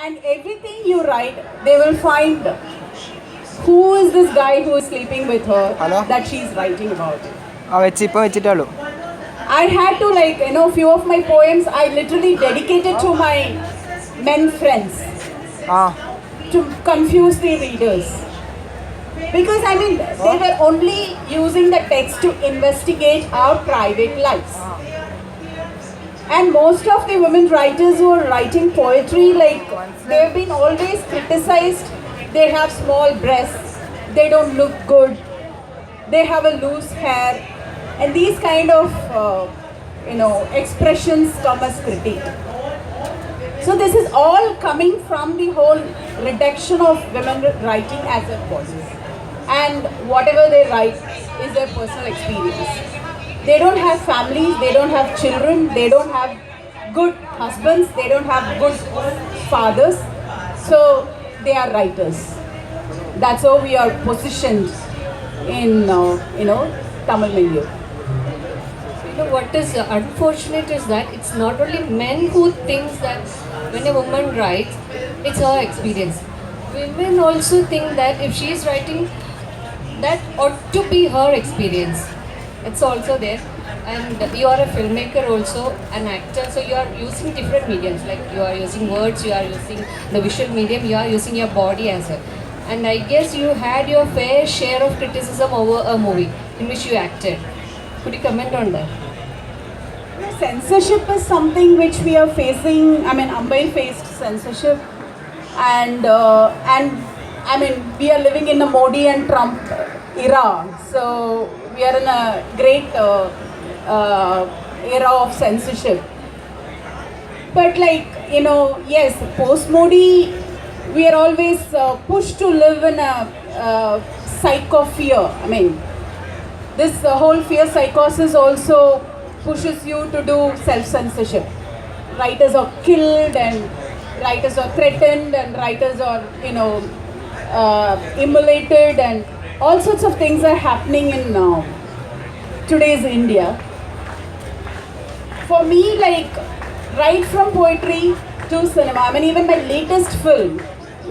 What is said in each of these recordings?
And everything you write, they will find who is this guy who is sleeping with her. Hello? That she's writing about it. വെച്ചിട്ടുള്ളൂ. I had to few of my poems I literally dedicated to my men friends to confuse the readers. Because they were only using the text to investigate our private lives. And most of the women writers who are writing poetry, they've been always criticized. They have small breasts, they don't look good, they have a loose hair, and these kind of expressions come as critique. So this is all coming from the whole reduction of women writing as a voice, and whatever they write is their personal experience. They don't have families, they don't have children, they don't have good husbands, they don't have good fathers, so they are writers. That's how we are positioned in Tamil milieu. What is unfortunate is that it's not only men who think that when a woman writes, it's her experience. Women also think that if she is writing, that ought to be her experience. It's also there. And you are a filmmaker also, an actor, so you are using different mediums. Like you are using words, you are using the visual medium, you are using your body as well. And I guess you had your fair share of criticism over a movie in which you acted. Could you comment on that? Censorship is something which we are facing. Ambai faced censorship, and we are living in a Modi and Trump era. So we are in a great era of censorship. But yes, post-Modi, we are always pushed to live in a psych of fear. This whole fear psychosis also pushes you to do self-censorship. Writers are killed, and writers are threatened, and writers are immolated, and all sorts of things are happening in today's India. For me, right from poetry to cinema, even my latest film,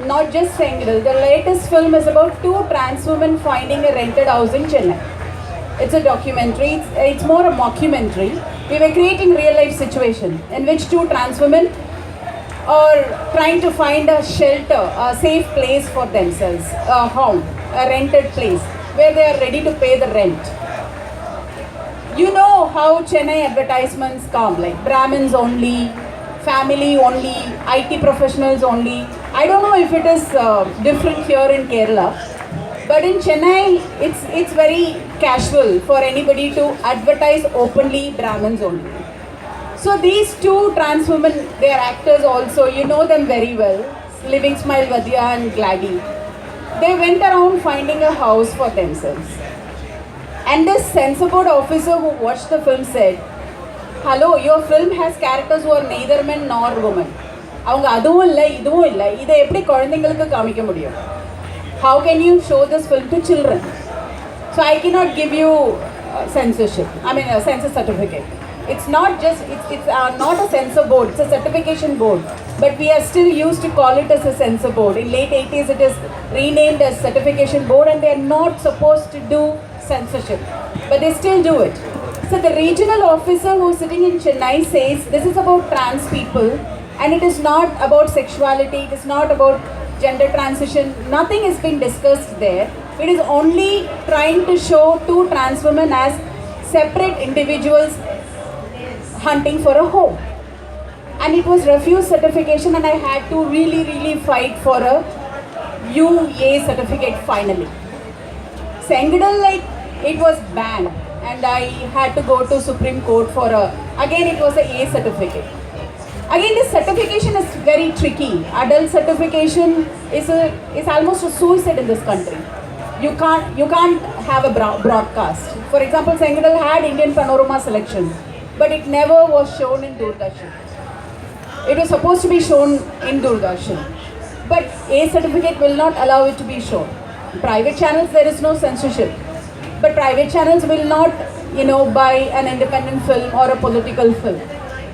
not just Sengal, the latest film is about two trans women finding a rented house in Chennai. It's a documentary, it's more a mockumentary. We were creating real life situation in which two trans women are trying to find a shelter, a safe place for themselves, a home, a rented place where they are ready to pay the rent. You know how Chennai advertisements come, like Brahmins only, family only, IT professionals only. I don't know if it is different here in Kerala, but in Chennai it's very casual for anybody to advertise openly Brahmins only. So these two trans women, they are actors also, you know them very well, Living Smile Vadya and Gladdy. They went around finding a house for themselves. And this censor board officer who watched the film said, "Hello, your film has characters who are neither men nor women. அவங்க அதுவும் இல்லை இதுவும் இல்லை, இதை எப்படி குழந்தைங்களுக்கு காமிக்க முடியும்? How can you show this film to children? So I cannot give you censorship. A censor certificate. It's not just it's not a censor board. It's a certification board. But we are still used to call it as a censor board. In late 80s, it is renamed as certification board, and they are not supposed to do censorship, but they still do it. So the regional officer who is sitting in Chennai says this is about trans people, and it is not about sexuality, it is not about gender transition, nothing is being discussed there. It is only trying to show two trans women as separate individuals hunting for a home. And it was refused certification, and I had to really fight for a UA certificate finally. Sengadal, it was banned, and I had to go to Supreme Court for again it was a A certificate. Again, this certification is very tricky. Adult certification is almost a suicide in this country. You can't have a broadcast. For example, Sengadal had Indian Panorama selection, but it never was shown in Doordarshan. It was supposed to be shown in Doordarshan, but A certificate will not allow it to be shown. Private channels, there is no censorship, but private channels will not buy an independent film or a political film.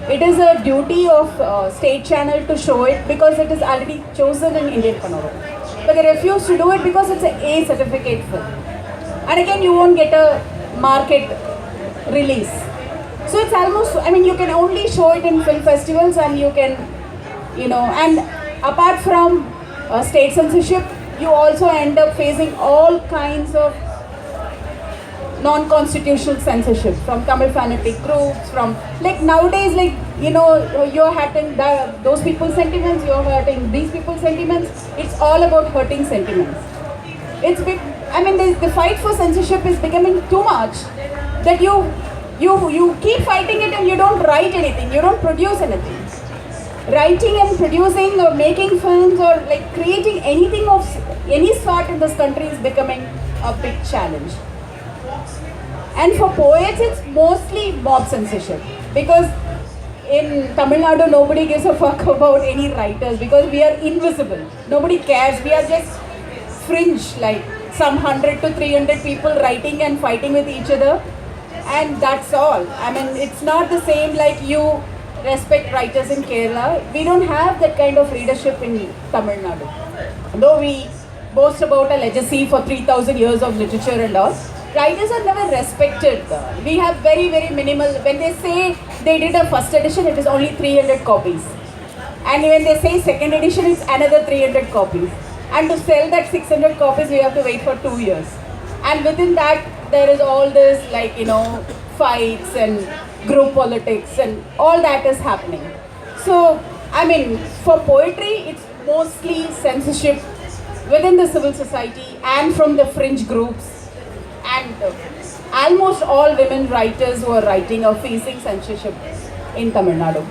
it is a duty of state channel to show it because it is already chosen in Indian Panorama. But they refuse to do it because it's an A certificate film. And again, you won't get a market release. So it's almost, I mean, you can only show it in film festivals and you can, and apart from state censorship, you also end up facing all kinds of non-constitutional censorship from Tamil fanatic groups, from like nowadays, like you're hurting those people's sentiments, you're hurting these people's sentiments. It's all about hurting sentiments. It's big. I mean, the fight for censorship is becoming too much that you keep fighting it and you don't write anything, you don't produce anything. Writing and producing or making films or like creating anything of any sort in this country is becoming a big challenge. And for poets, it's mostly mob censorship because in Tamil Nadu, nobody gives a fuck about any writers because we are invisible. Nobody cares. We are just fringe, like some 100 to 300 people writing and fighting with each other. And that's all. I mean, it's not the same like you respect writers in Kerala. We don't have that kind of readership in Tamil Nadu. Though we boast about a legacy for 3,000 years of literature and all, writers are never respected. We have very, very minimal. When they say they did a first edition, it is only 300 copies. And when they say second edition, it's another 300 copies. And to sell that 600 copies, we have to wait for 2 years. And within that, there is all this like, fights and group politics and all that is happening. So, I mean, for poetry, it's mostly censorship within the civil society and from the fringe groups. And almost all women writers who are writing are facing censorship in Tamil Nadu.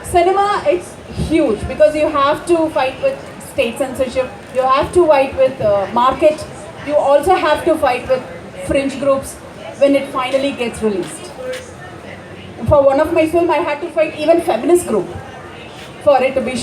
Cinema, it's huge because you have to fight with state censorship, you have to fight with market, you also have to fight with fringe groups when it finally gets released. For one of my films, I had to fight even feminist group for it to be